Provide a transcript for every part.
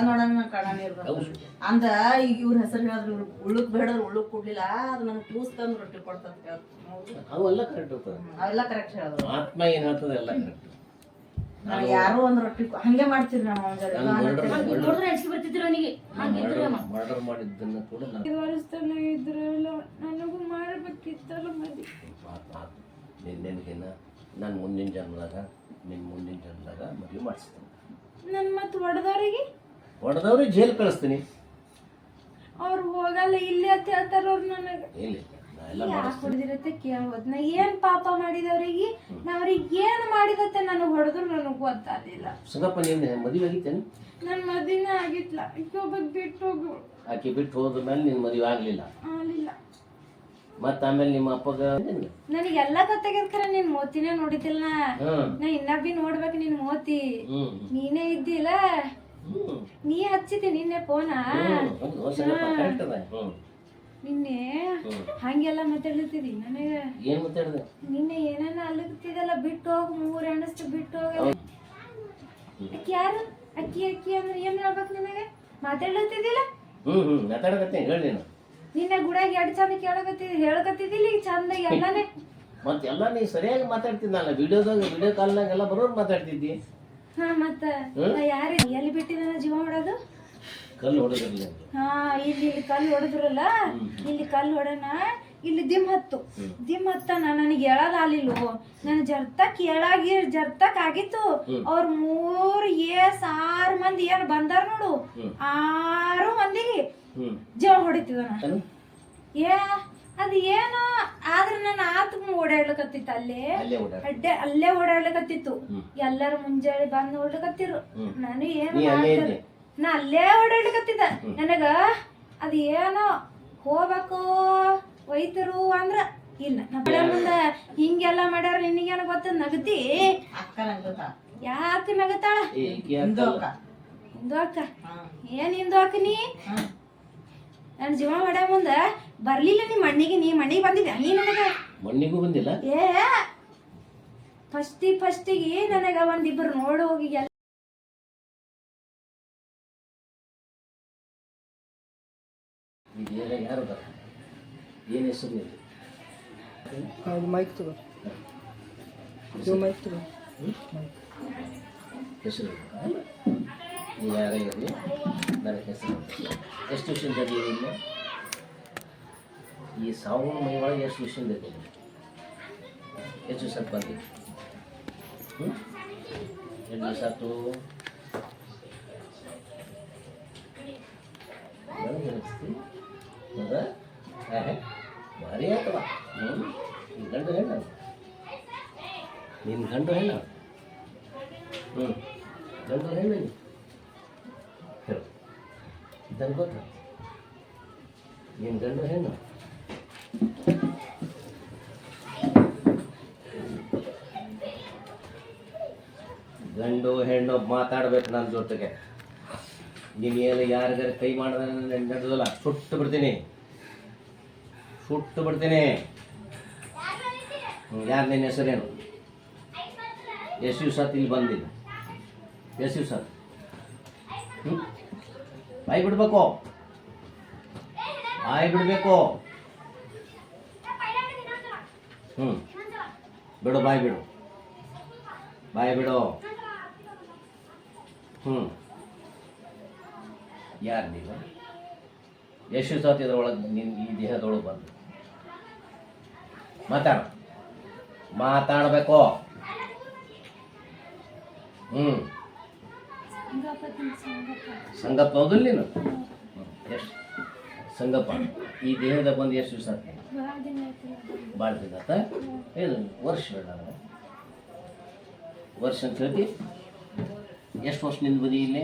ನೋಡೋಣ ಕಾಣಾನಿರ್ಬೇಕು ಅಂದ ಈಗ ಇವ್ರ ಹೆಸರು ಹೇಳಿದ್ರು ಇವ್ರು ಉಳ್ಳುಕ್ ಬೇಡದ್ರು ಉಳ್ಳುಕ್ ಕೊಡ್ಲಿಲ್ಲ ಅದು ನಂಗೆ ಕೂಸ್ ತಂದು ರೊಟ್ಟಿ ಕೊಡ್ತದ ಅವೆಲ್ಲ ಕರೆಕ್ಟ್ ಇರ್ತದೆ. ಅವೆಲ್ಲ ಕರೆಕ್ಟ್ ಹೇಳಿದ್ರು. ಆತ್ಮ ಏನ್ ಹೇಳ್ತದೆ ಎಲ್ಲ ಕರೆಕ್ಟ್. ನಾವು ಯಾರು ಒಂದ್ ರೊಟ್ಟಿ ಹಂಗೆ ಮಾಡ್ತೀವಿ ನಾವು ಮರ್ಡರ್ ಮಾಡಿದ್ದನ್ನ ಕೂಡ ನನಗೂ ಮಾಡಬೇಕಿತ್ತಲ್ಲ ಮದಿ. ನಿನ್ನೆನಗೇನ ನಾನು ಮುಂದಿನ ಜನ್ಮದಾಗ ಮದುವೆ ಮಾಡಿಸ್ತೀನಿ. ನನ್ ಮತ್ ಹೊಡೆದವ್ರಿಗೆ ಜೈಲ್ ಕಳಿಸ್ತೀನಿ. ಅವ್ರು ಹೋಗಲ್ಲ ಇಲ್ಲಿ ಅಂತ ಹೇಳ್ತಾರ ಅವ್ರು ನನಗ. ಯಾಕೆ ಹೊಡೆದಿರತ್ತೆ ಕೇಳ್ಬೋದು. ನಾ ಏನ್ ಪಾಪ ಮಾಡಿದವ್ರಿಗೆ ನಾ ಅವ್ರಿಗೆ ಏನ್ ಮಾಡಿದತ್ತೆ ನನಗ್ ಹೊಡೆದ್ರು ನನಗ್ ಗೊತ್ತಾಗ್ಲಿಲ್ಲ. ಸಂಗಪ್ಪ ನೀನು ಮದುವೆ ಆಗಿತ್ತೇನು? ನನ್ ಮದುವೆನೇ ಆಗಿತ್ಲ. ಬಿಟ್ಟು ಹೋಗು. ಆಕೆ ಬಿಟ್ಟು ಹೋದ ಮೇಲೆ ನಿನ್ ಮದುವೆ ಆಗ್ಲಿಲ್ಲ. ಮತ್ತ ಆಮೇಲೆ ನಿಮ್ಮ ಅಪ್ಪಗ ನನಗೆಲ್ಲ ಗೊತ್ತಾಗಿರ್ತಾರ. ನಿನ್ ಮೋತಿನೇ ನೋಡಿದಿಲ್ಲ ನಾ ಇನ್ನ ಬಿ ನೋಡ್ಬೇಕು ನಿನ್ ಮೋತಿ. ನೀನೇ ಇದ್ದಿಲ್ಲ, ನೀ ಹಚ್ಚಿದಿ ನಿನ್ನೆ ಫೋನ. ನಿನ್ನೆ ಹಂಗೆಲ್ಲ ಮಾತಾಡ್ಲತ್ತಿದಿ ನನಗ. ಏನ್ ಮಾತಾಡ್ದೆ? ನಿನ್ನೆ ಏನಾನ ಅಲ್ಲಗತ್ತಿದಲ್ಲ, ಬಿಟ್ಟು ಹೋಗ್ 3 ಹೆಣ್ಣಷ್ಟು ಬಿಟ್ಟು ಹೋಗ. ಅಕ್ಕಿ ಯಾರು? ಅಕ್ಕಿ ಅಂದ್ರೆ ಏನ್ ಹೇಳ್ಬೇಕು ನಿನಗೆ? ಮಾತಾಡ್ಲತ್ತಿದಿಲ್ಲ. ಮಾತಾಡಕತ್ತೆ ಹೇಳಿ. ನಿನ್ನೆ ಗುಡಾಗ ಎರಡು ಚಂದ ಹೇಳಕತ್ತಿದ್ದಿಲ್ಲ ಈಗ ಚಂದ ಎಲ್ಲಾನೇ. ಮತ್ತೆಲ್ಲ ನೀ ಸರಿಯಾಗಿ ಮಾತಾಡ್ತಿದ್ದಲ್ಲ. ವಿಡಿಯೋ ಕಾಲ್ನಾಗ ಎಲ್ಲ ಬರೋರು ಮಾತಾಡ್ತಿದ್ದಿ. ಹಾ ಮತ್ತ ಯಾರು ಎಲ್ಲಿ ಬಿಟ್ಟಿದಾನ ಜೀವ ಮಾಡೋದು? ಕಲ್ಲು ಹೊಡೆದ್ರಲ್ಲ. ಹಾ ಇಲ್ಲಿ ಕಲ್ಲು ಹೊಡೆದ್ರಲ್ಲ, ಇಲ್ಲಿ ಕಲ್ಲು ಹೊಡೋಣ, ಇಲ್ಲಿ ದಿಮ್ ಹತ್ತಾನ. ನನಗೆ ಹೇಳೋದಾಲಿಲ್ವೋ, ನನ್ ಜರ್ತಕ್ ಆಗಿತ್ತು. ಅವ್ರ 6 ಮಂದಿ ಏನ್ ಬಂದಾರ ನೋಡು, 6 ಮಂದಿಗೆ ಜೀವ ಹೊಡಿತಿದಾನ. ಅದ್ ಏನೋ ಆದ್ರೆ ನನ್ನ ಆತ್ಮ ಓಡಾಡ್ಲಕತ್ತಿತ್ತು. ಅಲ್ಲೇ ಓಡಾಡ್ಲಕತ್ತಿತ್ತು. ಎಲ್ಲಾರು ಮುಂಜಾನೆ ಬಂದು ಓಡ್ಲಕತ್ತಿರು. ನಾನು ಏನು ಮಾಡ್ತಾರೆ ನಾ ಅಲ್ಲೇ ಓಡಾಡ್ಲಕತ್ತಿದ್ದ. ನನಗ ಅದ್ ಏನೋ ಹೋಗ್ಬೇಕು ಒಯ್ತರು ಅಂದ್ರ ಇಲ್ಲ. ನಮ್ಮ ಮುಂದ ಹಿಂಗೆಲ್ಲ ಮಾಡ್ಯಾರ ನಿನಗೇನ ಗೊತ್ತ? ನಗತಿ ಯಾಕೆ ನಗತಾಳ? ಹಿಂದೂ ಅಕ್ಕ ಏನ್ ಹಿಂದೂ ಅಕ್ಕ ನೀ? ನನ್ ಜೀವ ಹೊಡ್ಯ ಮುಂದ ಬರ್ಲಿಲ್ಲ ನೀ ಮಣ್ಣಿಗೆ ಬಂದಿದ್ದೆ ನೀ ನನಗ? ಮಣ್ಣಿಗೂ ಬಂದಿಲ್ಲ. ಫಸ್ಟಿಗೆ ನನಗ ಒಂದಿಬ್ರು ನೋಡು ಹೋಗಿ ಯಾರು ಏನ್ ಹೆಸರು? ಮೈಕ್ ತಗೋ. ಹೆಸರು ನೀವು ಯಾರೇ ಇರಲಿ ನನಗೆ ಹೆಸರು. ಎಷ್ಟು ವರ್ಷದಿಂದ ಇಲ್ಲ ಈ ಸಾವು ಮೈ ಒಳಗೆ? ಎಷ್ಟು ವರ್ಷದಿಂದ ಇದ್ದೀನಿ? ಎಷ್ಟು ದಿವಸ ಬಂದಿದೆ? 2 ದಿವಸ ಆಯ್ತು. ಹೌದಾ? ಭಾರಿ ಆಯ್ತವ. ನಿನ್ನ ಗಂಡು ಹೆಣ್ಣು? ನಿನ್ನ ಗಂಡು ಹೆಣ್ಣು? ಗಂಡು ಹೆಣ್ಣು ಹೇಳು. ಇದನ್ನು ಗೊತ್ತ? ನಿನ್ನ ಗಂಡು ಹೆಣ್ಣು? ಗಂಡು ಹೆಣ್ಣು ಮಾತಾಡ್ಬೇಕು ನನ್ನ ಜೊತೆಗೆ. ನೀನು ಯಾರಿಗಾರ ಕೈ ಮಾಡಿದ್ರೆ ನಡೆದಲ್ಲ, ಸುಟ್ಟು ಬಿಡ್ತೀನಿ. ಯಾರು ನಿನ್ನ ಹೆಸರೇನು? ಎಷ್ಟು ದಿವಸ ಇಲ್ಲಿ ಬಂದಿಲ್ಲ? ಎಷ್ಟು ದಿವಸ? ಬಾಯಿ ಬಿಡ್ಬೇಕು. ಬಿಡು, ಬಾಯಿ ಬಿಡು. ಯಾರು ನೀವು? ಎಷ್ಟು ದಿವಸ ಇದ್ರೊಳಗೆ ನಿನ್ನ ಈ ದೇಹದೊಳಗೆ ಬಂದು ಮಾತಾಡಬೇಕು. ಸಂಗಪ್ಪ ಹೌದಿಲ್ಲ ನೀನು? ಎಷ್ಟು ಸಂಗಪ್ಪ ಈ ದೇಹದ ಬಂದು ಎಷ್ಟು ದಿವಸ ಆಯ್ತು? ಭಾಳ ದಿನ ಆತ. ಏನು ವರ್ಷ ಅಂತ ಹೇಳ್ತಿ? ಎಷ್ಟು ವರ್ಷ ನಿಂದು ಬದಿ ಇಲ್ಲೇ?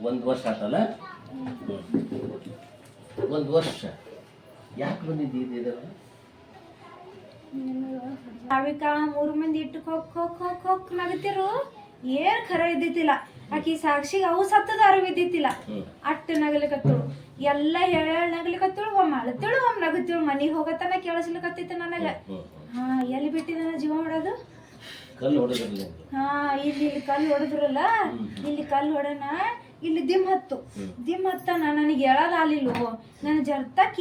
1 ವರ್ಷ ಆತಲ್ಲ? 1 ವರ್ಷ ಯಾಕೆ ಬಂದಿದ್ದೀ? ಅವಿಕ 3 ಮಂದಿ ಇಟ್ಟು ಕೊಕ್ ನಗತಿರು. ಏನ್ ಖರ ಇದ್ದಿತ್ತಿಲ್ಲ. ಆಕಿ ಸಾಕ್ಷಿಗೆ ಅವು ಸತ್ತದ ಅರಿವು ಇದ್ದಿತ್ತಿಲ್ಲ. ಅಟ್ಟು ನಗಲಿಕತ್ತಳು. ಎಲ್ಲ ಹೇಳ ನಗಲಿಕತ್ತಳು. ಒಮ್ಮೆ ಅಳತಳು, ಒಮ್ಮೆ ನಗತಿಳು. ಮನಿಗೆ ಹೋಗತನ ಕೇಳಿಸ್ಲಿಕತ್ತಿತ್ತು ನನಗ. ಎಲ್ಲಿ ಬಿಟ್ಟಿದ್ದಾನ ಜೀವ ಮಾಡೋದು? ಕಲ್ಲು ಹೊಡೆದ್ರಲ್ಲಿ ಹಾ ಇಲ್ಲಿ ಕಲ್ಲು ಹೊಡೆದ್ರಲ್ಲ, ಇಲ್ಲಿ ಕಲ್ಲು ಹೊಡೆನ, ಇಲ್ಲಿ ದಿಮ್ ಹತ್ತನ ನನಗೆ ಹೇಳೋದಾಲಿಲ್ವೋ, ನನ್ ಜರ್ತಕ್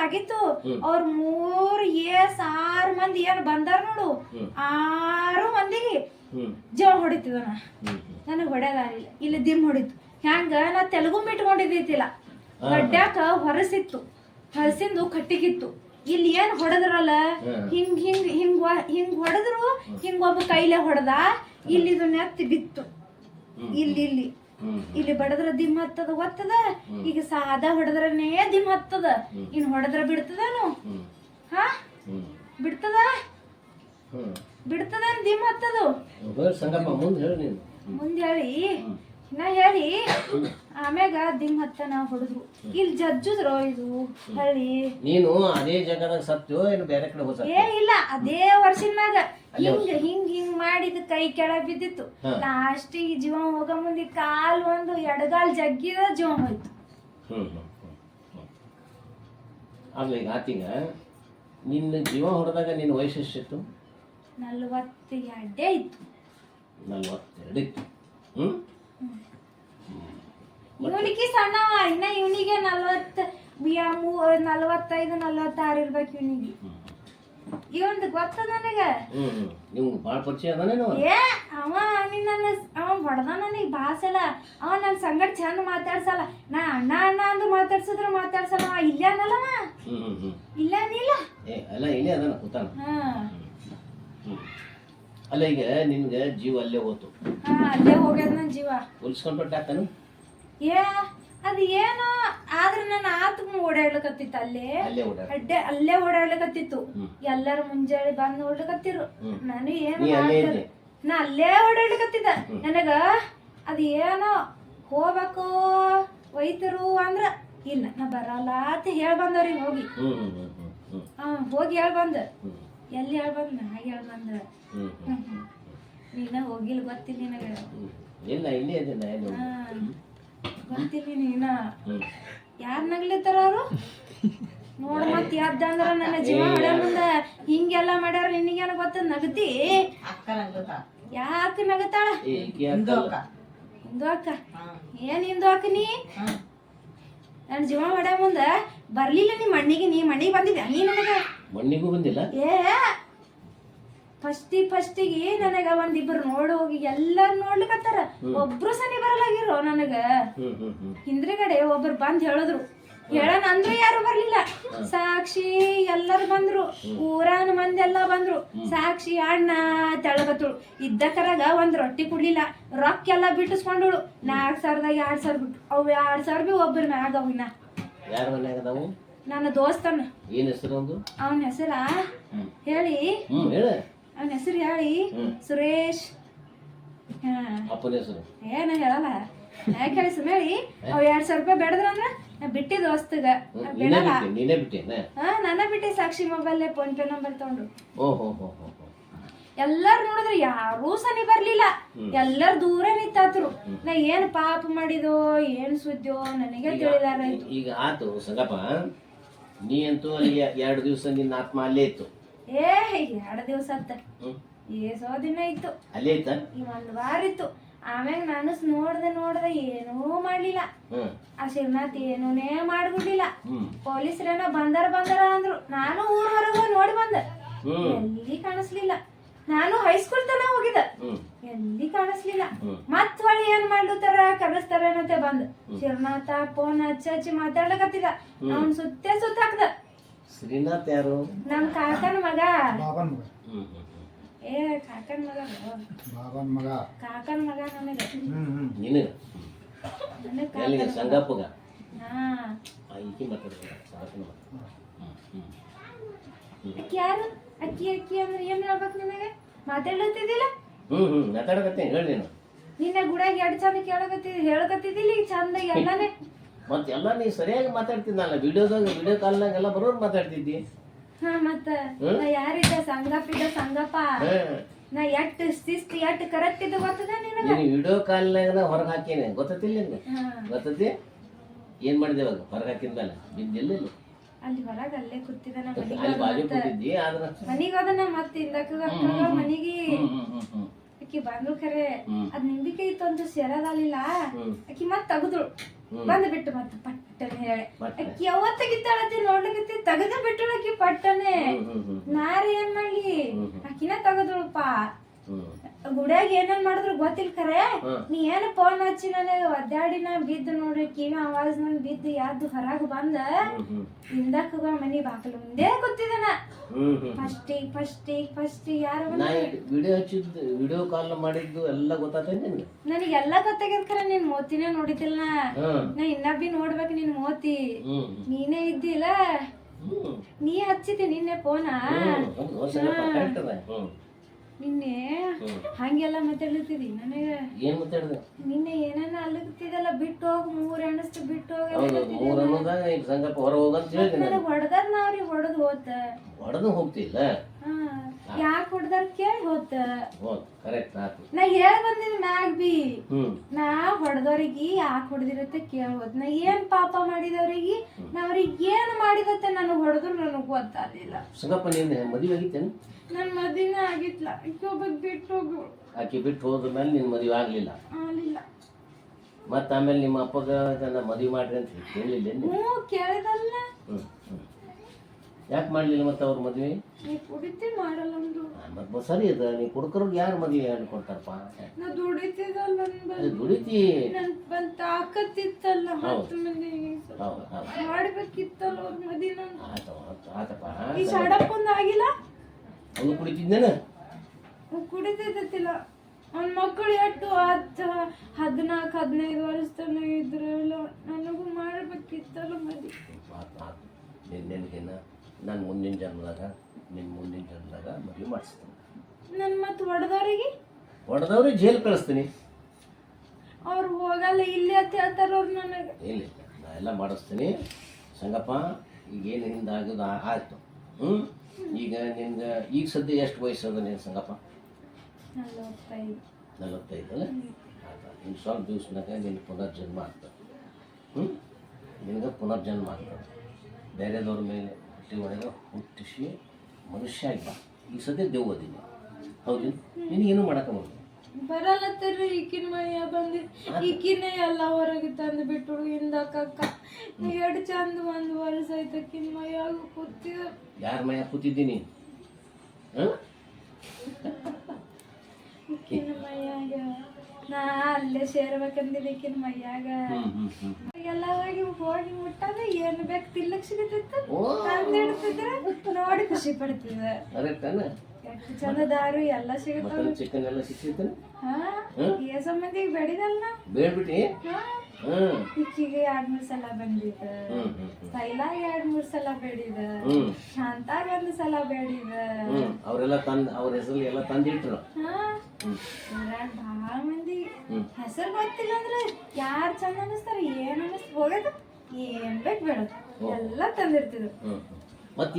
ಆಗಿತ್ತು. ಅವ್ರ 6 ಮಂದಿ ಏನ್ ಬಂದಾರ ನೋಡು, 6 ಮಂದಿಗೆ ಜೀವ ಹೊಡಿತಿದನ. ನನಗ್ ಹೊಡೆದಾಲಿಲ್ಲ, ಇಲ್ಲಿ ದಿಮ್ ಹೊಡಿತು. ಹ್ಯಾಂಗ ನಾ ತೆಲುಗು ಮಿಟ್ಕೊಂಡಿದ್ದಿಲ್ಲ, ಗಡ್ಡ್ಯಾಕ ಹೊರಸಿಂದು ಕಟ್ಟಿಗಿತ್ತು. ಇಲ್ಲಿ ಏನ್ ಹೊಡೆದ್ರಲ್ಲ, ಹಿಂಗ್ ಹಿಂಗ್ ಹಿಂಗ್ ಹಿಂಗ್ ಹೊಡೆದ್ರು, ಹಿಂಗ್ ಒಬ್ಬ ಕೈಲೇ ಹೊಡೆದ, ಇಲ್ಲಿದು ನೆತ್ತಿ ಬಿತ್ತು. ಇಲ್ಲಿ ಬಡದ್ರ ದಿಮ್ ಹತ್ತದ ಗೊತ್ತದ. ಈಗ ಸಾದಾ ಹೊಡೆದ್ರನೇ ದಿಮ್ ಹತ್ತದ, ಇನ್ ಹೊಡೆದ್ರ ಬಿಡ್ತದನು? ಹಾ ಬಿಡ್ತದ ದಿಮ್ ಹತ್ತದು. ಮುಂದೆ ಹೇಳಿ ನಾ ಹೇಳಿ ಆಮ್ಯಾಗ ದಿಮ್ ಹತ್ತನ ಹೊಡೆದ್ರು. ಇಲ್ಲಿ ಜಜ್ಜುದ್ರು. ಇದು ಹಳ್ಳಿ ನೀನು ಅದೇ ಜಾಗದಾಗ ಸತ್ತು ಏನು ಬೇರೆ ಕಡೆ ಹೋದ? ಇಲ್ಲ, ಅದೇ ವರ್ಷದ ಮ್ಯಾಗ ಹಿಂಗ್ ಮಾಡಿದ ಕೈ ಕೆಳಗ್ ಬಿದ್ದಿತ್ತು. ಲಾಸ್ಟಿಗೆ ಜೀವ ಹೋಗ ಮುಂದೆ ಕಾಲ್ ಒಂದು ಎಡಗಾಲ್ ಜಗ್ಗಿದ ಜೀವ ಹೋಯ್ತು. ಆಗ್ಲಿ ಈಗ ಆತೀಗ ನಿನ್ನ ಜೀವ ಹೊಡೆದಾಗ ನಿನ್ನ ವಯಸ್ಸು ಎಷ್ಟಿತ್ತು? 42 ಇತ್ತು. 42 ಇತ್ತು. ಇವನಿಗೆ ಸಣ್ಣವ, ಇನ್ನ ಇವನಿಗೆ 45-46 ಇರ್ಬೇಕು ಇವನಿಗೆ. ಇವಂದು ಗೊತ್ತ ನನಗ. ನಿಮ್ಗೆ ಭಾಳ ಪರಿಚಯ ಅದಾನೇನು? ಅವ ಹೊಡೆದ ನನಗೆ ಭಾಸಲ್ಲ. ಅವ ನನ್ ಸಂಗಡ ಚಂದ ಮಾತಾಡ್ಸಲ್ಲ. ನಾ ಅಣ್ಣ ಅಂದು ಮಾತಾಡ್ಸಲ್ಲ. ಅವ ಇಲ್ಲೇ ಅನ್ನಲ್ಲವ. ಇಲ್ಲೇನಿಲ್ಲ. ಅಲ್ಲ ಇಲ್ಲೇ ಅದಾನ ಕೂತಾನ. ಅಲ್ಲ ಈಗ ನಿನ್ಗೆ ಜೀವ ಅಲ್ಲೇ ಹೋತು. ಅಲ್ಲೇ ಹೋಗ್ಯದ ನನ್ ಜೀವ. ಉಲ್ಸ್ಕೊಂಡ್ಬಿಟ್ಟು ಆತಾನು? ಅದು ಏನೋ ಆದ್ರೆ ನನ್ನ ಆತ್ಮ ಓಡಾಡ್ಲಕತ್ತಿತ್ತು. ಅಲ್ಲೇ ಓಡಾಡ್ಲಕತ್ತಿತ್ತು. ಎಲ್ಲಾರು ಮುಂಜಾನೆ ಬಂದ್ ನೋಡ್ಲಕತ್ತಿರು. ನಾನು ಏನು ನಾ ಅಲ್ಲೇ ಓಡಾಡ್ಲಕತ್ತಿದ್ದ. ನನಗ ಅದ ಏನೋ ಹೋಗ್ಬೇಕು ಒಯ್ತರು ಅಂದ್ರ ಇಲ್ಲ ನಾ ಬರಲ್ಲ ಅಂತ ಹೇಳ್ ಬಂದವ್ರಿಗೆ ಹೋಗಿ ಹೇಳ್ ಬಂದ. ಎಲ್ಲಿ ಹೇಳ್ ಬಂದ? ನಾ ಹೇಳ್ ಬಂದ. ನೀನ ಹೋಗಿಲ್ಲ ಗೊತ್ತಿಲ್ಲ ನಿನಗ? ಗೊತ್ತಿಲ್ಲ ನೀನ. ಯಾರ್ ನಗ್ಲಿತ್ತಾರ ಅವರು? ನೋಡ ಮತ್ ಯಾವ್ದಂದ್ರ ನನ್ನ ಜೀವ ಹೊಡೆ ಮುಂದ ಹಿಂಗೆಲ್ಲ ಮಾಡ್ಯಾರ. ನಿನಗೇನ ಗೊತ್ತ? ನಗತಿ ಯಾಕ ನಗತಾಳ? ಹಿಂದೂ ಅಕ್ಕ. ಏನ್ ಹಿಂದೂ ಅಕ್ಕ ನೀ? ನನ್ ಜೀವ ಹೊಡೆ ಮುಂದ ಬರ್ಲಿಲ್ಲ ನೀ ಮಣ್ಣಿಗೆ. ನೀ ಮಣ್ಣಿಗೆ ಬಂದಿದ್ದ ನೀ ನನಗ? ಮಣ್ಣಿಗೂ ಬಂದಿಲ್ಲ. ಫಸ್ಟಿಗೆ ನನಗ ಒಂದಿಬ್ರು ಹೋಗಿ ಎಲ್ಲಾರು ನೋಡ್ಲಿಕತ್ತಾರ. ಒಬ್ರು ಸನಿ ಬರಲಾಗಿರೋ ನನಗ. ಹಿಂದ್ರಗಡೆ ಒಬ್ರು ಬಂದ್ ಹೇಳಿದ್ರು. ಹೇಳೋಣ ಅಂದ್ರೆ ಯಾರು ಬರ್ಲಿಲ್ಲ. ಸಾಕ್ಷಿ ಎಲ್ಲರೂ ಬಂದ್ರು, ಊರಾನ ಮಂದಿ ಎಲ್ಲಾ ಬಂದ್ರು. ಸಾಕ್ಷಿ ಅಣ್ಣ ತೆಳಗತ್ತಳು. ಇದ್ದ ಕರಾಗ ಒಂದ್ ರೊಟ್ಟಿ ಕುಡ್ಲಿಲ್ಲ. ರೊಕ್ಕ ಎಲ್ಲಾ ಬಿಟ್ಟಿಸ್ಕೊಂಡಳು. 4,000ದಾಗ 2,000 ಬಿಟ್ಟು. ಅವ್ 2,000 ಬಿ ಒಬ್ಬರ ಮ್ಯಾಗ ಅವಿನ. ನನ್ನ ದೋಸ್ತನ. ಏನ್ ಹೆಸರು? ಅವನ ಹೆಸರ ಹೇಳಿ, ಅವನ ಹೆಸರು ಹೇಳಿ. ಸುರೇಶ್. ಏನ ಹೇಳಲ್ಲ. ಯಾಕೆ ಹೇಳಿ ಸುಮೇಳಿ. ಅವ್ 2,000 ರೂಪಾಯಿ ಬೇಡದ್ರಂದ್ರ ನಾ ಬಿಟ್ಟಿ ದೋಸ್ತಗ ಬಿಡಲ್ಲ. ನನ್ನ ಬಿಟ್ಟಿ ಸಾಕ್ಷಿ ಮೊಬೈಲ್ ಫೋನ್ ಪೇ ನಂಬರ್ ತಗೊಂಡು. ಎಲ್ಲಾರು ನೋಡಿದ್ರೆ ಯಾರೂ ಸನಿ ಬರ್ಲಿಲ್ಲ. ಎಲ್ಲಾರು ದೂರ ನಿಂತಾತ್ರು. ನಾ ಏನ್ ಪಾಪ ಮಾಡಿದೋ ಏನ್ ಸುದ್ದಿಯೋ ನನಗೆ ತಿಳಿದಾರ. ಈಗ ಆತು ಸಂಗಪ್ಪ, ನೀ ಅಂತೂ ಅಲ್ಲಿ 2 ದಿವಸ ನಿನ್ನ ಆತ್ಮ ಅಲ್ಲೇ ಇತ್ತು. 2 ದಿವಸ ಅತ್ತ ಏಸೋ ದಿನ ಇತ್ತು ಅಲ್ಲೇ ಇತ್ತ. 1 ವಾರ ಇತ್ತು. ಆಮ್ಯಾಗ ನಾನು ನೋಡ್ದೆ ಏನೂ ಮಾಡ್ಲಿಲ್ಲ. ಆ ಶಿವನಾಥ್ ಏನೂನೇ ಮಾಡ್ಬಿಡ್ಲಿಲ್ಲ. ಪೊಲೀಸರೇನೋ ಬಂದಾರ ಅಂದ್ರು. ನಾನು ಊರ್ ಹೊರಗ ನೋಡಿ ಬಂದ. ಎಲ್ಲಿ ಕಾಣಿಸ್ಲಿಲ್ಲ. ನಾನು ಹೈಸ್ಕೂಲ್ ತನ ಹೋಗಿದ್ದ. ಎಲ್ಲಿ ಕಾಣಿಸ್ಲಿಲ್ಲ. ಮತ್ ಹೊಳಿ ಏನ್ ಮಾಡ್ಲತಾರ ಕರೆಸ್ತಾರ ಏನಂತೆ ಬಂದ್. ಶಿವನಾಥ ಫೋನ್ ಹಚ್ಚಿ ಮಾತಾಡ್ಲಕತ್ತಿದ. ಅವ್ನ್ ಸುತ್ತ ಹಾಕ್ದ. ಶ್ರೀನಾಥ್ ಯಾರು? ನಮ್ ಕಾಕನ ಮಗ. ಕಾಕನ್ ಮಗ ನನಗೆ ಸಂಗಪ್ಪಗ. ಯಾರು ಅಕ್ಕಿ ಅಂದ್ರೆ ಏನ್ ಹೇಳ್ಬೇಕು ನಿನಗೆ? ಮಾತಾಡ್ಲತ್ತಿದ್ದಿಲ್ಲ? ಮಾತಾಡಕತ್ತೆ ಹೇಳಿ. ನಿನ್ನ ಗುಡಾಗ 2 ಚಂದ ಹೇಳಕತ್ತಿದ್ದಿಲ್ಲ. ಈಗ ಚಂದ ಎಲ್ಲಾನೇ ಮತ್ತೆಲ್ಲ ನೀ ಸರಿಯಾಗಿ ಮಾತಾಡ್ತಿದ್ದಲ್ಲ. ವಿಡಿಯೋ ಕಾಲ್ನಾಗ ಎಲ್ಲ ಬರೋರು ಮಾತಾಡ್ತಿದ್ದಿ. ಮತ್ತ ಯಾರಿದ್ದ? ಸಂಗಪ್ಪ. ನಾ ಎಟ್ ಶಿಸ್ತು ಎಟ್ ಕರೆಕ್ಟ್ ಇದ್ದು ಗೊತ್ತದ ನಿನಗ? ವಿಡಿಯೋ ಕಾಲ್ನಾಗ ಹೊರಗೆ ಹಾಕೇನೆ ಗೊತ್ತಿಲ್ಲ ನಿನ್ಗೆ? ಗೊತ್ತತಿ? ಏನ್ ಮಾಡಿದೆ ಇವಾಗ ಹೊರಗೆ ಹಾಕಿದ್ಮೇಲೆ? ಬಿದ್ದಿಲ್ಲ. ಅಲ್ಲಿ ಹೊರಗೆ ಅಲ್ಲೇ ಕೂತಿದ್ದಾನ ಅಲ್ಲಿ ಬಾಜು ಕೂತಿದ್ದಿ ಆದ್ರೆ ಮನಿಗೆ ಹೋದನ ಮತ್ತೆ ಹಿಂದಕ್ಕ ಮನಿಗೆ ಆಕಿ ಬಂದ್ರು ಖರೆ ಅದ್ ನಿಂಬಿಕೆ ಇತ್ತು ಅಂತ ಸೇರದಾಲಿಲ್ಲ ಆಕಿ ಮತ್ ತಗದ್ರು ಬಂದ್ ಬಿಟ್ಟು ಮತ್ತ ಪಟ್ಟನೆ ಹೇಳಿ ಆಕಿ ಯಾವತ್ ತೆಗಿತಾಳತಿ ನೋಡ್ಲಿಕ್ಕೆ ತೆಗದ ಬಿಟ್ಟು ಆಕಿ ಪಟ್ಟನೆ ನಾರ ಏನ್ ಮಾಡ್ಲಿ ಆಕಿನ ತಗದ್ರಪ್ಪ ಗುಡಿಯಾಗ ಏನೇನ್ ಮಾಡಿದ್ರು ಗೊತ್ತಿಲ್ಲ ಖರೆ ನೀ ಏನ ಫೋನ್ ಹಚ್ಚಿ ನನಗೆ ಒದ್ದಾಡಿನ ಬಿದ್ದು ನೋಡ್ರಿ ಕಿವಿ ಆವಾಜ್ ನನ್ ಬಿದ್ದು ಯಾವ್ದು ಹೊರಗ್ ಬಂದ ಹಿಂದಕ್ಕ ಮನಿ ಬಾಕಲು ಮುಂದೆ ಕೂತಿದ್ದಾನ ಫಸ್ಟ್ ಯಾರು ವಿಡಿಯೋ ಹಚ್ಚಿದ್ದು ವಿಡಿಯೋ ಕಾಲ್ ಮಾಡಿದ್ದು ಎಲ್ಲ ಗೊತ್ತಾಗ್ತದೆ ನಿನ್ಗೆ ನನಗೆಲ್ಲ ಗೊತ್ತಾಗ್ಯದ ಖರೆ ನೀನ್ ಮೋತಿನೇ ನೋಡಿದಿಲ್ಲ ನಾ ಇನ್ನ ಬಿ ನೋಡ್ಬೇಕು ನಿನ್ ಮೋತಿ ನೀನೇ ಇದ್ದಿಲ್ಲ ನೀ ಹಚ್ಚಿದಿ ನಿನ್ನೆ ಫೋನ ನಿನ್ನೆ ಹಂಗೆಲ್ಲ ಮಾತಾಡ್ಲತ್ತಿದಿ ನನಗ ಏನ್ ಮಾತಾಡ್ದೆ ನಿನ್ನೆ ಏನೇನ ಅಲ್ಲಗತ್ತಿದಲ್ಲ ಬಿಟ್ಟು ಹೋಗ್ 3 ಎಣಸ್ತು ಬಿಟ್ಟು ಹೋಗ ಸಂಗಪ್ಪ ಹೊರ ಹೋಗಂತ ಹೇಳಿದೆ ನನಗೆ ಹೊಡೆದಾರ ನಾವ್ರಿ ಹೊಡೆದು ಹೋತ ಹೊಡೆದು ಹೋಗ್ತಿಲ್ಲ ಯಾಕೆ ಹೊಡೆದಾರ ಕೇಳಿ ಹೋತ ಕರೆಕ್ಟ್ ಆತು ನಾ ಹೇಳ್ ಬಂದಿದ್ ಮ್ಯಾಗ್ ಬಿ ನಾ ಹೊಡೆದವ್ರಿಗೆ ಯಾಕೆ ಹೊಡೆದಿರತ್ತೆ ಕೇಳ್ಬೋದ್ ನಾ ಏನ್ ಪಾಪ ಮಾಡಿದವ್ರಿಗೆ ನಾ ಅವ್ರಿಗೆ ಏನ್ ಮಾಡಿದತ್ತೆ ನನಗ್ ಹೊಡೆದ್ರು ನನಗ್ ಗೊತ್ತಾಗ್ಲಿಲ್ಲ ಸಂಗಪ್ಪ ನಿನ್ನ ಮದುವೆ ಆಗಿತ್ತೇನು ನನ್ ಮದಿನ ಆಗಿತ್ಲ ಆಕಿ ಒಬ್ಬಕ್ ಬಿಟ್ಟು ಹೋಗು ಆಕಿ ಬಿಟ್ಟು ಹೋದ ಮೇಲೆ ನಿನ್ ಮದುವೆ ಆಗ್ಲಿಲ್ಲ ಮತ್ತ ಆಮೇಲೆ ನಿಮ್ಮ ಅಪ್ಪಗ ಮದುವೆ ಮಾಡ್ರಿ ಅಂತ ಹೇಳಿಲ್ಲ ಕೇಳಿದಲ್ಲ ಯಾಕೆ ಮಾಡ್ಲಿಲ್ಲ ಮತ್ತೆ ಅವ್ರ ಮದ್ವೆ ನೀ ಕುಡಿತಿ ಮಾಡಲ್ಲ ಮತ್ ಸರಿ ಅದ ನೀ ಕುಡ್ಕರ್ಗ್ ಯಾರು ಮದ್ವೆ ಹೇಳ್ಕೊಡ್ತಾರಪ್ಪ ನಾ ದುಡಿತಿದಲ್ಲ ದುಡಿತಿ ನನ್ ಬಂದ್ ತಾಕತ್ತಿತ್ತಲ್ಲ 10 ಮಂದಿ ಮಾಡ್ಬೇಕಿತ್ತಲ್ಲ ಅವ್ರ ಮದಿನ ಆತಪ್ಪ ಈ ಸಡಪ್ಪಂದ ಆಗಿಲ್ಲ ಅವನು ಕುಡಿತಿದ್ದೇನ ಕುಡಿತಿದ್ದಿಲ್ಲ ಅವ್ನ ಮಕ್ಕಳು ಎಷ್ಟು 14-15 ವರ್ಷ ತನ ಇದ್ರಲ್ಲ ನನಗೂ ಮಾಡ್ಬೇಕಿತ್ತಲ್ಲ ಮದಿ ನಿನ್ನೆನ್ಗೇನ ನಾನು ಮುಂದಿನ ಜನ್ಮದಾಗ ಮದುವೆ ಮಾಡಿಸ್ತೀನಿ ನನ್ ಮತ್ತೆ ಹೊಡೆದವ್ರಿಗೆ ಜೈಲ್ ಕಳಿಸ್ತೀನಿ ಅವ್ರು ಹೋಗಲ್ಲ ಇಲ್ಲಿ ಅಂತ ಹೇಳ್ತಾರ ಅವ್ರು ನನಗೆ ಇಲ್ಲ ನಾ ಎಲ್ಲ ಮಾಡಿಸ್ತೀನಿ ಸಂಗಪ್ಪ ಈಗೇನು ಹಿಂದಾಗೋದು ಆಯ್ತು ಈಗ ನಿನ್ಗೆ ಈಗ ಸದ್ಯ ಎಷ್ಟು ವಯಸ್ಸು ಅದ ನೀನು ಸಂಗಪ್ಪ 45 ಅಲ್ಲ ಆಯ್ತು ಇನ್ನು ಸ್ವಲ್ಪ ದಿವ್ಸನಾಗ ನಿನ್ನ ಪುನರ್ಜನ್ಮ ಆಗ್ತದೆ ನಿನಗೆ ಪುನರ್ಜನ್ಮ ಆಗ್ತದೆ ಬೇರೆದವ್ರ ಮೇಲೆ ಹುಟ್ಟಿ ಒಳಗೆ ಹುಟ್ಟಿಸಿ ಮನುಷ್ಯ ಆಗಿ ಬಾ ಈಗ ಸದ್ಯ ದೇವ್ ಓದಿಲ್ಲ ಹೌದು ನಿನಗೇನು ಮಾಡೋಕ್ಕಾಗಲ್ಲ ಬರಲ್ಲತ್ತರಿ ಈಕಿನ ಮೈಯ ಬಂದು ಈಕಿನ ಎಲ್ಲ ಹೊರಗೆ ತಂದು ಬಿಟ್ಟು ಹಿಂದಕ್ಕ ಎರಡು ಚಂದ 1 ವರ್ಷ ಆಯ್ತು ಅಕ್ಕಿನ ಮೈಯಾಗ ಕೂತಿದ ಯಾರ ಮೈಯಾಗ ಕೂತಿದ್ದೀನಿ ಈಕಿನ ಮೈಯಾಗ ನಾ ಅಲ್ಲೇ ಸೇರ್ಬೇಕಂದಿಲ್ಲ ಈಕಿನ ಮೈಯಾಗ ಎಲ್ಲ ಹೋಗಿ ಮುಟ್ಟಾಗ ಏನ್ ಬೇಕು ತಿನ್ನಕ್ ಸಿಗತಿತ್ತು ತಂದಿಡ್ತಿದ್ರ ನೋಡಿ ಖುಷಿ ಪಡ್ತಿದ ಎಷ್ಟು ಚಂದ ದಾರು ಎಲ್ಲ ಸಿಗತ್ತ ಚಿಕನ್ ಎಲ್ಲ ಸಿಕ್ಕಿತ್ತು ಏ ಸಂಬಂಧಿಗೆ ಬೆಳಿದಲ್ಲ ಬೇಡ್ಬಿಟ್ಟಿ ಇಕ್ಕಿಗೆ 2-3 ಸಲ ಬಂದಿದ ತೈಲಾಗ 2-3 ಸಲ ಬೇಡಿದ ಶಾಂತಾಗ 1 ಸಲ ಬೇಡಿದ ಅವರೆಲ್ಲ ಅವ್ರ ಹೆಸರು ಎಲ್ಲ ತಂದಿಟ್ರು ಭಾಳ ಮಂದಿ ಹೆಸರು ಗೊತ್ತಿಲ್ಲ ಅಂದ್ರೆ ಯಾರು ಚಂದ ಅನಿಸ್ತಾರ ಏನ್ ಅನಿಸ್ತ ಹೋಗೋದು ಏನ್ ಬೇಕು ಬೇಡದು ಎಲ್ಲ ತಂದಿರ್ತಿದ್ರು ಮತ್ತೆ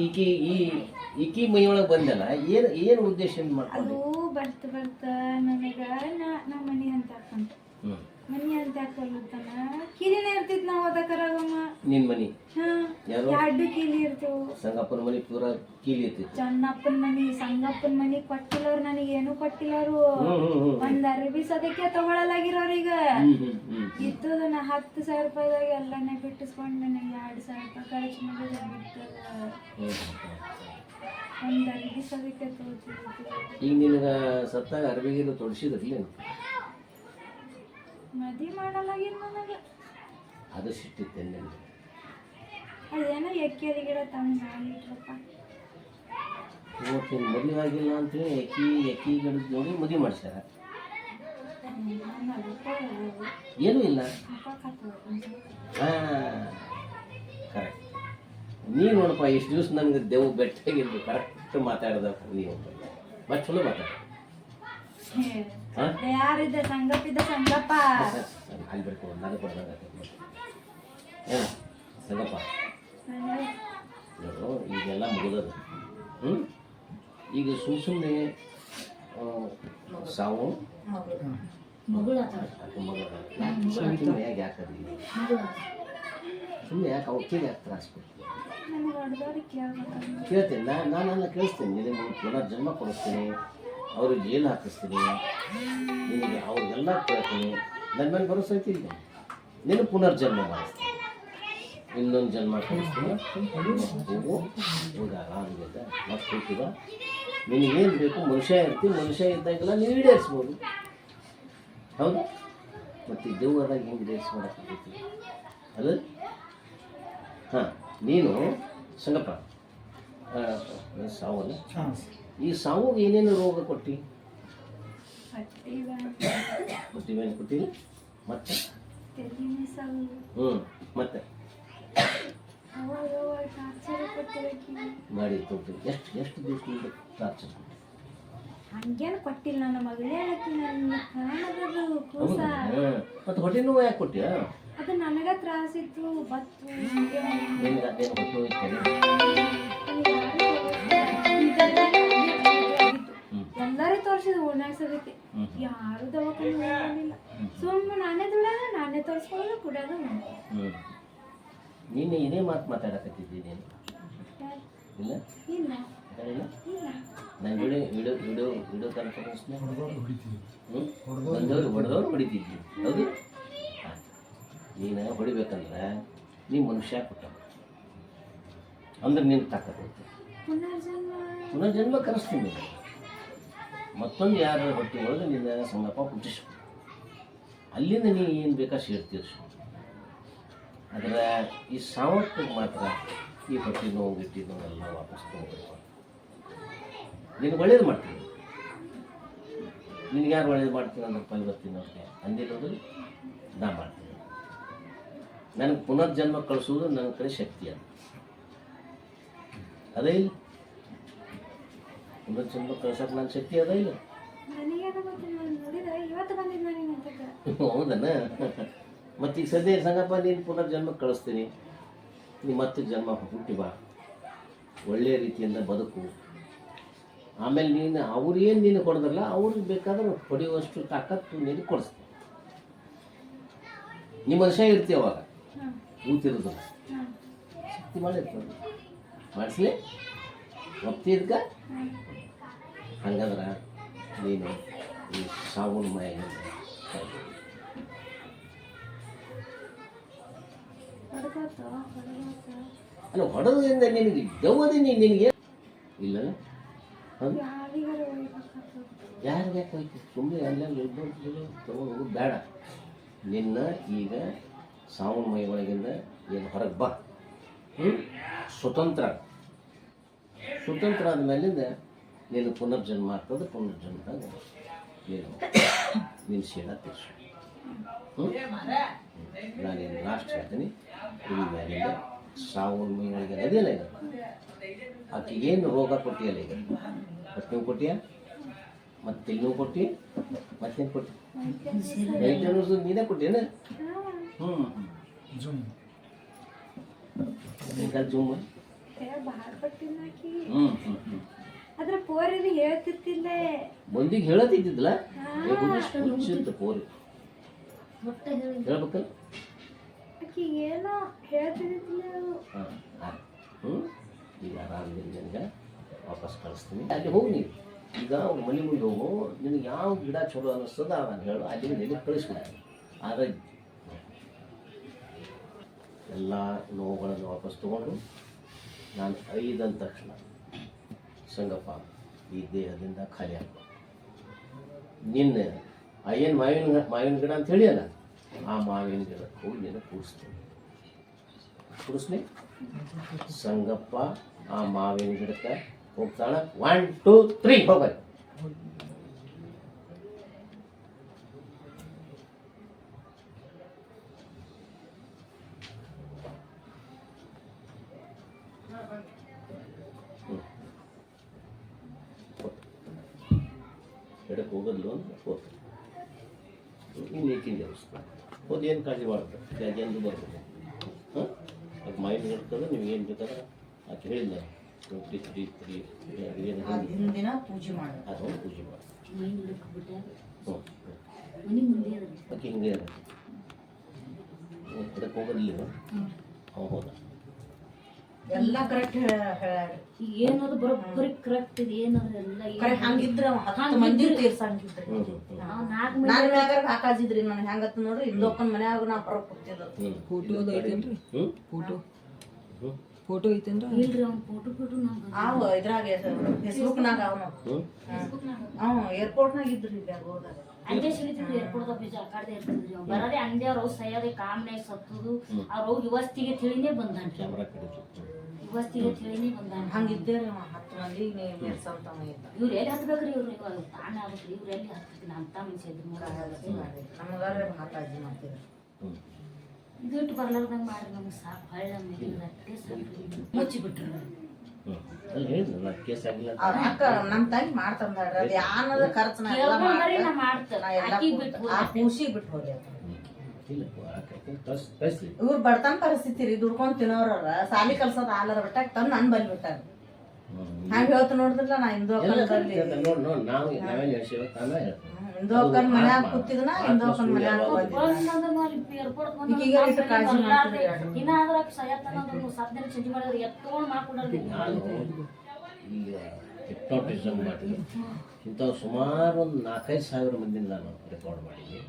ಈಕಿ ಮೈಯೊಳಗೆ ಬಂದಲ್ಲ ಏನು ಉದ್ದೇಶ ಅದು ಬರ್ತ ನನಗ ನಾ ಮನಿ ಅಂತ ಹಾಕೊಂತ ಮನಿ ಅಂತ ಹಾಕೊಲ್ಲತನ ಕಿಲಿನ ಇರ್ತಿತ್ ನಾವ್ ಅದಕ್ಕರಾಗಮ್ಮ ನಿನ್ ಮನಿ ಎರಡು ಕೀಲಿ ಇರ್ತೇವು ಸಂಗಪ್ಪನ ಮನಿ ಪೂರ ಕೀಲಿ ಇರ್ತಿತ್ತು ಚನ್ನಪ್ಪನ ಮನಿ ಸಂಗಪ್ಪನ ಮನಿ ಕೊಟ್ಟಿಲ್ಲವ್ರು ನನಗೇನು ಕೊಟ್ಟಿಲ್ಲವ್ರು ಒಂದ್ ಅರ್ಬಿ ಸದಕ್ಕೆ ತಗೊಳಲಾಗಿರೋರೀಗ ಇದ್ದದ ನಾ 10,000 ರೂಪಾಯಿದಾಗ ಎಲ್ಲನೇ ಬಿಟ್ಟಿಸ್ಕೊಂಡು ನನಗೆ 2,000 ರೂಪಾಯಿ ಖರ್ಚು ಮಾಡಿದ್ರೆ ಬಿಟ್ಟದ ಒಂದ್ ಅರ್ಬಿ ಸದಕ್ಕೆ ತೋರಿಸಿದ್ರು ಈಗ ನಿನಗ ಸತ್ತಾಗ ಅರ್ಬಿಗಿರು ತೊಡಿಸಿದ್ರಲ್ಲೇನು ಮದಿ ಮಾಡಲಾಗಿಲ್ಲ ನನಗೆ ಅದು ಸಿಟ್ಟಿತ್ತೇನೆ ಅದೇನೋ ಎಕ್ಕೇರಿ ಗಿಡ ತಂದು ಮಾಡಿಟ್ರಪ್ಪ ಇವತ್ತಿನ ಮದುವೆ ಆಗಿಲ್ಲ ಅಂತೇಳಿ ಎಕ್ಕಿ ಗಿಡದ ನೋಡಿ ಮದುವೆ ಮಾಡ್ಸ್ಯಾರ ಏನೂ ಇಲ್ಲ ಕರೆಕ್ಟ್ ನೀ ನೋಡಪ್ಪ ಇಷ್ಟು ದಿವಸ ನನಗೆ ದೇವು ಬೆಟ್ಟಾಗಿದ್ದು ಕರೆಕ್ಟ್ ಮಾತಾಡ್ದ ನೀವು ಮತ್ತೆ ಚಲೋ ಮಾತಾಡ ಯಾರಿದ್ದ ಸಂಗಪ್ಪಿದ್ದ ಸಂಗಪ್ಪ ಅಲ್ಲಿ ಬಿಡ್ಕೊಂಡು ನನಗೆ ಕೊಡ್ದಂಗೆ ಸಂಗಪ್ಪ ನೋಡು ಈಗೆಲ್ಲ ಮುಗಿದದು ಈಗ ಸುಮ್ಮನೆ ಸಾವು ಸುಮ್ಮನೆ ಯಾಕೆ ಯಾಕದಿ ಸುಮ್ಮನೆ ಯಾಕೆ ಅವ್ರಿಗೆ ಯಾಕೆ ತ್ರಾಸ ಕೊಡ್ತೀವಿ ನನಗೆ ಹೊಡೆದವ್ರಿಗೆ ಕೇಳ್ಬೇಕಂದ್ರೆ ಕೇಳ್ತೀನಿ ನಾನೆಲ್ಲ ಕೇಳಿಸ್ತೀನಿ. ನಿನಗೆ ಪುನರ್ಜನ್ಮ ಕೊಡಿಸ್ತೀನಿ, ಅವ್ರಿಗೆ ಜೈಲು ಹಾಕಿಸ್ತೀನಿ, ನಿನಗೆ ಅವ್ರಿಗೆಲ್ಲ ಕೇಳ್ತೀನಿ. ನನ್ನ ಮೇಲೆ ಭರೋಸೆ ಐತಿ ಈಗ. ನೀನು ಪುನರ್ಜನ್ಮ ಮಾಡಿಸ್ತೀನಿ, ಇನ್ನೊಂದು ಜನ್ಮ ಕೊಡಿಸ್ತೀನಿ. ಹೋಗು ಹೋಗ ಆರಾಮಿದೆ ಮತ್ತೆ ಹೋಗ್ತೀವ. ನಿನಗೇನು ಬೇಕು ಮನುಷ್ಯ ಇರ್ತೀವಿ, ಮನುಷ್ಯ ಇದ್ದಾಗೆಲ್ಲ ನೀವು ಈಡೇರಿಸ್ಬೋದು. ಹೌದು, ಮತ್ತು ದೆವ್ವದಾಗ ಹೆಂಗೆ ಈಡೇರಿಸ್ಕೊಳಕ್ಕೆ ಅಲ್ಲ? ಹಾಂ, ನೀನು ಸಂಗಪ್ಪ ಸಾವಲ್ಲ, ಈ ಸಾವು ಏನೇನು ರೋಗ ಕೊಟ್ಟು ಹೊಟ್ಟಿ ಮೇಲೆ ಕೊಟ್ಟಿರಿ, ಮತ್ತೆ ಮತ್ತೆ ಗಾಡಿ ಕೊಡ್ತೀವಿ. ಎಷ್ಟು ದಿವಸದಿಂದ ಟಾರ್ಚರ್ ಕೊಟ್ಟು? ಹಂಗೇನು ಕೊಟ್ಟಿಲ್ಲ, ನನ್ನ ಮಗಳೇ ನನ್ನ ಕಾಣದು ಕೂಸ. ಮತ್ತು ಹೊಟ್ಟೆ ನೋವು ಯಾಕೆ ಕೊಟ್ಟಿಯ? ಅದು ನನಗ ತ್ರಾಸಿತ್ತು, ಬತ್ತು ಎಲ್ಲರೂ ತೋರಿಸಿದ್ರು ಓಣ್ಯಾಗ ಸಗತಿ, ಯಾರು ದವಾಖಾನೆ ಹೋಗಲಿಲ್ಲ. ಸುಮ್ಮನೆ ನಾನೇ ದುಡ್ಯೋದು, ನಾನೇ ತೋರಿಸ್ಕೊಳ್ಳೋದು, ಕುಡಿಯೋದು. ನೀನು ಇದೇ ಮಾತು ಮಾತಾಡಕತ್ತಿದ್ದೀನಿ ಇಲ್ಲ ಇಲ್ಲ ಇಲ್ಲ ಇಲ್ಲ ನಾನು ವಿಡಿಯೋ ಕಾನ್ಫರೆನ್ಸ್ನ ಹೊಡೆದವ್ರು ಹೊಡಿತಿದ್ವಿ. ಹೌದು, ನೀನು ಹೊಡಿಬೇಕಂದ್ರೆ ನೀ ಮನುಷ್ಯ ಕೊಟ್ಟ ಅಂದ್ರೆ ನೀನು ತಾಕತ್ತು ಪುನರ್ಜನ್ಮ ಕರೆಸ್ತೀನಿ. ಮತ್ತೊಂದು ಯಾರ ಹೊಟ್ಟೆ ಒಳಗೆ ನಿನ್ನ ಸಂಗಪ್ಪ ಹುಟ್ಟಿಸ್ಕೊ, ಅಲ್ಲಿಂದ ನೀ ಏನು ಬೇಕಾ ಸೇರ್ತೀರ್ಸು. ಆದರೆ ಈ ಸಾವಕ್ಕೆ ಮಾತ್ರ ಈ ಹೊಟ್ಟೆ ನೋವು ಗಿಟ್ಟಿ ನೋವೆಲ್ಲ ವಾಪಸ್ ತೊಗೊಳ್ಬೇಕು. ನಿನಗೆ ಒಳ್ಳೇದು ಮಾಡ್ತೀನಿ, ನಿನಗೆ ಯಾರು ಒಳ್ಳೇದು ಮಾಡ್ತೀನಿ ಅಂದ್ರೆ ಪಲ್ಲಿ ಬರ್ತೀನಿ ಅವ್ರಿಗೆ ಅಂದಿರೋದು ನಾ ಮಾಡ್ತೀನಿ. ನನಗೆ ಪುನರ್ಜನ್ಮ ಕಳಿಸೋದು ನನ್ನ ಕಡೆ ಶಕ್ತಿ ಅದು ಅದೇ ಇಲ್ಲ. ಪುನರ್ಜನ್ಮ ಕಳ್ಸಕ್ಕೆ ನನ್ನ ಶಕ್ತಿ ಅದ ಇಲ್ಲ. ಹೌದನ? ಮತ್ತು ಈಗ ಸದ್ಯ ಸಂಗಪ್ಪ ನೀನು ಪುನರ್ಜನ್ಮ ಕಳಿಸ್ತೀನಿ, ನೀ ಮತ್ತೆ ಜನ್ಮ ಹುಟ್ಟಿ ಬಾ, ಒಳ್ಳೆಯ ರೀತಿಯಿಂದ ಬದುಕು. ಆಮೇಲೆ ನೀನು ಅವ್ರೇನು ನೀನು ಕೊಡೋದಲ್ಲ, ಅವ್ರಿಗೆ ಬೇಕಾದ್ರೆ ಹೊಡೆಯುವಷ್ಟು ತಾಕತ್ತು ನೀನು ಕೊಡಿಸ್ತೀನಿ. ನಿಮ್ಮ ಮನುಷ್ಯ ಇರ್ತೀವಿ ಅವಾಗ, ಊತಿರೋದಿಲ್ಲ, ಶಕ್ತಿ ಮಾಡಿರ್ತದೆ. ಮಾಡಿಸ್ಲಿ ಒಪ್ತಿದ್ಕ? ಹಂಗಂದ್ರೆ ನೀನು ಈ ಸಾವನ್ ಮೈಯಾಗ ಅಲ್ಲ ಹೊಡೆದ್ರಿಂದ ನಿನಗೆ ದೆವ್ವದ ನಿನಗೆ ಇಲ್ಲ. ಯಾರಿಗೆ ಯಾಕೆ ಹೋಯ್ತು? ಸುಮ್ಮನೆ ಎಲ್ಲ ತಗೊಂಡು ಬೇಡ. ನಿನ್ನ ಈಗ ಸಾವನ್ ಮೈ ಒಳಗಿಂದ ಏನು ಹೊರಗೆ ಬಾ, ಸ್ವತಂತ್ರ ಆದ ಮೇಲಿಂದ ನೀನು ಪುನರ್ಜನ್ಮ ಆಗ್ತದೆ. ಪುನರ್ಜನ್ಮದಾಗ ನೀನು ನಿನ್ನ ಶೀಲ ತೀರ್ಸು. ನಾನೇನು ಲಾಸ್ಟ್ ಹೇಳ್ತೀನಿ, ಇಲ್ಲಿ ಮೇಲಿಂದ ಸಾವನ್ ಮೈ ಒಳಗೆ ಅದೇನ ಈಗ ಆಕೆಗೆ ಏನು ರೋಗ ಕೊಟ್ಟಿಯಲ್ಲ, ಈಗ ಹೊಟ್ಟೆ ಕೊಟ್ಟಿಯ, ಮತ್ತೆ ಇನ್ನೂ ಕೊಟ್ಟು, ಮತ್ತೇನು ಕೊಟ್ಟು ನೀನೇ ಕೊಟ್ಟಿಯೇನ? ಜುಮ್ ಅದ್ರ ಪೋರಿ ಹೇಳ್ತಿರ್ತಿಲ್ಲ, ಮಂದಿಗೆ ಹೇಳತ್ತಿದ್ದಿಲ್ಲ. ಪೋರಿ ಹೇಳ್ಬೇಕಲ್ಲ, ಆಕಿ ಏನೋ ಹೇಳ್ತಿದ್ದಿಲ್ಲ. ಈಗ ಆರಾಮಿದ್ದೀನಿ, ನನಗೆ ವಾಪಸ್ ಕಳಿಸ್ತೀನಿ. ಅಲ್ಲಿ ಹೋಗಿ ನೀವು ಈಗ ಅವ್ರ ಮನೆ ಮುಂದೆ ಹೋಗು, ನಿನಗೆ ಯಾವ ಗಿಡ ಚಲೋ ಅನ್ನಿಸ್ತದ ನಾನು ಹೇಳು, ಅಲ್ಲಿಗೆ ನಿನಗೆ ಕಳಿಸ್ಬಿಡ್ತೀನಿ. ಆದರೆ ಎಲ್ಲ ನೋವುಗಳನ್ನು ವಾಪಸ್ ತೊಗೊಂಡು ನಾನು 5 ಅಂದ ತಕ್ಷಣ ಸಂಗಪ್ಪ ಈ ದೇಹದಿಂದ ಖಾಲಿ ಆಗ್ಬೋದು. ನಿನ್ನ ಏನು ಮಾವಿನ ಗಿಡ ಅಂತ ಹೇಳಿ ಅಲ್ಲ, ಆ ಮಾವಿನ ಗಿಡಕ್ಕೆ ಹೋಗಿ ನೀನು ಕೂಡಿಸ್ಲಿ. ಸಂಗಪ್ಪ ಆ ಮಾವಿನ ಗಿಡಕ್ಕೆ ಹೋಗ್ತಾಳೆ. 1 2 3 ಹೋಗಲಿ. ಎಡಕ್ಕೆ ಹೋಗೋದಿಲ್ಲ ಅಂತ ಹೋಗ್ತದೆ. ಇನ್ನು ಏಕಿಂದ ದೇವಸ್ಥಾನ ಹೋದ್ ಏನು ಕಾಳಜಿ ಮಾಡ್ತಾರೆ, ಜಾಜೆಂದು ಬರ್ತದೆ. ಹಾಂ, ಅದು ಮಾಹಿತಿ ಹೇಳ್ತದೆ. ನಿಮ್ಗೇನು ಬೇಕಾದ್ರೆ ಆಕೆ ಹೇಳಿಲ್ಲ, ದಿನ ಪೂಜೆ ಮಾಡೋದು, ಅದೊಂದು ಪೂಜೆ ಮಾಡಿ. ಆಕೆ ಹಿಂಗೆ ಎಡಕ್ಕೆ ಹೋಗೋದಿಲ್ಲ. ಅವ್ನು ಹೋದ ಎಲ್ಲ ಕರೆಕ್ಟ್ ಹೇಳ್ಯಾರ. ಈಗ ಏನದು ಬರೋಬ್ಬರಿ ಕರೆಕ್ಟ್ ಇದೆ ಏನದು ಎಲ್ಲ ಕರೆಕ್ಟ್ ಹಂಗಿದ್ರ 10 ಮಂದಿ ತೀರ್ಸಂಗಿದ್ರಿ. ನಾವ್ 4 ಮಂದಿ ನಾನು ಮ್ಯಾಗಾರ ಹಾಕಾಜಿದ್ರಿ ನನಗೆ ಹೆಂಗತ್ತ ನೋಡ್ರಿ ಇಂದೋಕನ್ ಮನ್ಯಾಗ ನಾ ಹೊರಗೆ ಕೂತಿದ್ದ. ಫೋಟೋ ಐತೇನ್ರಿ? ಇಲ್ರಿ ಅವ್ನ ಫೋಟೋ ಅವ ಇದ್ರಾಗ ಫೇಸ್ಬುಕ್ನಾಗ ಅವನು ಏರ್ಪೋರ್ಟ್ನಾಗ ಇದ್ರಿ ಈಗ ಹೋದಾಗ. ಅಂದೇ ಸಿಗಿತಿದ್ರು ಏರ್ಪೋರ್ಟ್ದಾಗ ಬೀಜ ಆಕಾಡ್ದೆ ಇರ್ತಿದ್ರಿ ಅವ್ನು ಬರೋದೇ ಅಂದೇ ಅವ್ರು ಸಯ್ಯದೆ ಕಾಮ್ನಾಗ ಸತ್ತುದು ಅವ್ರು ಯುವಸ್ತಿಗೆ ತಿಳಿನೇ ಬಂದಾನ ಯುವಸ್ತಿಗೆ ತಿಳಿನೇ ಬಂದಾನ. ಹಂಗಿದ್ದೇರಿ 10 ಮಂದಿ ಮೇರ್ಸಂತವ ಇದ್ದ. ಇವ್ರು ಎಲ್ಲಿ ಹತ್ಬೇಕ್ರಿ ಇವ್ರು ಇವಾಗ ತಾನೇ ಆಗ್ಬೇಕ್ರಿ ಇವ್ರು ಎಲ್ಲಿ ಹತ್ತಿನ ಅಂತ ಮನುಷ್ಯ ಇದ್ರು ನಮಗಾರ ಹಾಕಾಜಿ ಮಾಡ್ತೀವಿ. ಇದಿಟ್ಟು ಬರ್ಲಾರ್ದಂಗೆ ಮಾಡ್ರಿ ನಮ್ಗೆ ಸಾಕು ಹಳ್ಳ ಅಟ್ಟೆ ಸಾಕು ಮುಚ್ಚಿಬಿಟ್ರು. ಕೇಸ್ ಆಗಿಲ್ಲ ಅವ್ರ ಅಕ್ಕ ನಮ್ಮ ತಂಗಿ ಮಾಡ್ತಂದಾಳ್ರಿ ಅದು ಯಾನದ ಖರ್ಚು ಕೇಳ್ಕೊಂಡ್ರಿ ನಾ ಮಾಡ್ತೇನೆ ಆ ಖುಷಿ ಬಿಟ್ಟು ಹೋಗಿ. ಇಲ್ಲ ಕಳಿಸ್ಲಿ. ಇವ್ರು ಬಡತನ ಪರಿಸ್ಥಿತಿ ರೀ, ದುಡ್ಕೊಂಡ್ ತಿನ್ನೋರವ್ರ ಸಾಲಿ ಕಲ್ಸೋದ್ ಆಲರ ಬಿಟ್ಟಾಗ ತಂದು ನನ್ ಬಲ್ ಬಿಟ್ಟಾರ. ಹಂಗ ಹೇಳ್ತು ನೋಡಿದ್ರಲ್ಲ ನಾ ಇಂದೋಕನ್ದಲ್ಲಿ ನಾವೇನು ಹೇಳ್ತೀವಿ ತಾನೇ ಹೇಳ್ತೀವಿ. ಇಂದೋಕನ್ ಮನ್ಯಾಗ ಕೂತಿದ್ನ ಇಂದೋಕನ್ ಮನ್ಯಾಗ ಇನ್ನಾದ್ರೂ ಸಯತನ ಸಾಧನೆ ಚೇಂಜ್ ಮಾಡಿದ್ರೆ ಎತ್ಕೊಂಡು ಮಾಡ್ಕೊಂಡ್ರಿ. ನಾನು ಈಗ ಹಿಪ್ನೋಟಿಸಮ್ ಮಾಡಿ ಇಂಥವು ಸುಮಾರು ಒಂದು 4-5 ಸಾವಿರ ಮಂದಿನ ನಾನು ರೆಕಾರ್ಡ್ ಮಾಡಿದ್ದೀನಿ.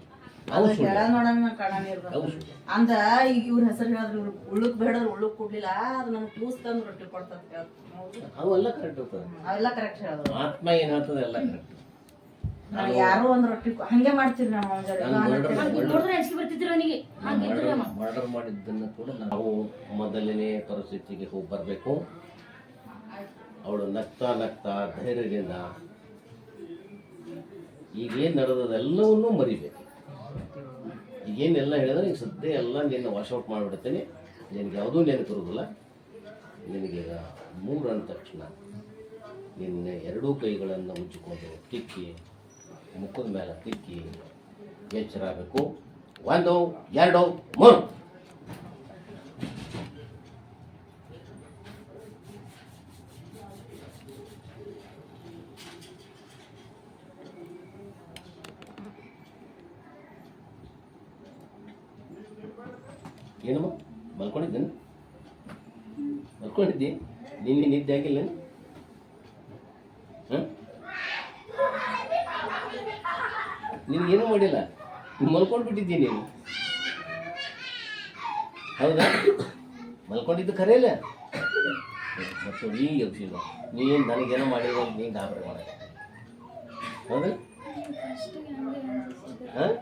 ಹೇಳ ನೋಡೋಣ ಕಾಣಿರ್ದ ಅಂದ ಈಗ ಇವ್ರ ಹೆಸರು ಹೇಳಿದ್ರು ಇವ್ರು ಉಳ್ಳುಕ್ ಬೇಡದ್ರು ಉಳ್ಳುಕ್ ಕೊಡ್ಲಿಲ್ಲ ಅದು ನಮ್ಗೆ ಕ್ಲೂಸ್ ತಂದು ರೊಟ್ಟಿ ಕೊಡ್ತಂತ ಅವೆಲ್ಲ ಕರೆಕ್ಟ್ ಇರ್ತದೆ. ಅವೆಲ್ಲ ಕರೆಕ್ಟ್ ಹೇಳಿದ್ರು. ಆತ್ಮ ಏನ್ ಹೇಳ್ತದೆ ಎಲ್ಲ ಕರೆಕ್ಟ್. ಯಾರು ಒಂದು ರೊಟ್ಟಿ ಹಂಗೆ ಮಾಡ್ತೀವಿ ನಾವು. ಮರ್ಡರ್ ಮಾಡಿದ್ದನ್ನು ಕೂಡ ನಾವು ಮೊದಲನೇ ಪರಿಸ್ಥಿತಿಗೆ ಹೋಗಿ ಬರಬೇಕು. ಅವಳು ನಗ್ತಾ ನಗ್ತಾ ಧೈರ್ಯದಿಂದ ಈಗೇನು ನಡೆದದೆಲ್ಲವನ್ನೂ ಮರಿಬೇಕು. ಈಗೇನೆಲ್ಲ ಹೇಳಿದ್ರೆ ಈಗ ಸದ್ಯ ಎಲ್ಲ ನಿನ್ನ ವಾಶೌಟ್ ಮಾಡಿಬಿಡ್ತೇನೆ, ನಿನಗೆ ಯಾವುದೂ ನೆನಪಿರೋದಿಲ್ಲ. ನಿನಗೆ 3 ಅಂದ ತಕ್ಷಣ ನಿನ್ನ 2 ಕೈಗಳನ್ನು ಉಜ್ಜಿಕೊಂಡು ತಿಕ್ಕಿ ಮುಖದ ಮೇಲೆ ತಿಕ್ಕಿ ಎಚ್ಚರ ಆಗಬೇಕು. 1 2 3 ಏನಮ್ಮ ಮಲ್ಕೊಂಡಿದ್ದೇನೆ? ಮಲ್ಕೊಂಡಿದ್ದಿ? ನಿನ್ನೆ ನಿದ್ದೆ ಆಗಿಲ್ಲ? ನಿನಗೇನು ಮಾಡಿಲ್ಲ, ಮಲ್ಕೊಂಡು ಬಿಟ್ಟಿದ್ದೀನಿ ನೀನು. ಹೌದಾ? ಮಲ್ಕೊಂಡಿದ್ದು ಖರೆ ಇಲ್ಲ ಮತ್ತು ನೀ ಯೋಚಿಸಿಲ್ಲ ನೀನು ನನಗೇನೋ ಮಾಡಿರೋ ನೀನು ಗಾಬರಿ ಮಾಡ. ಹೌದಾ? ಹಾಂ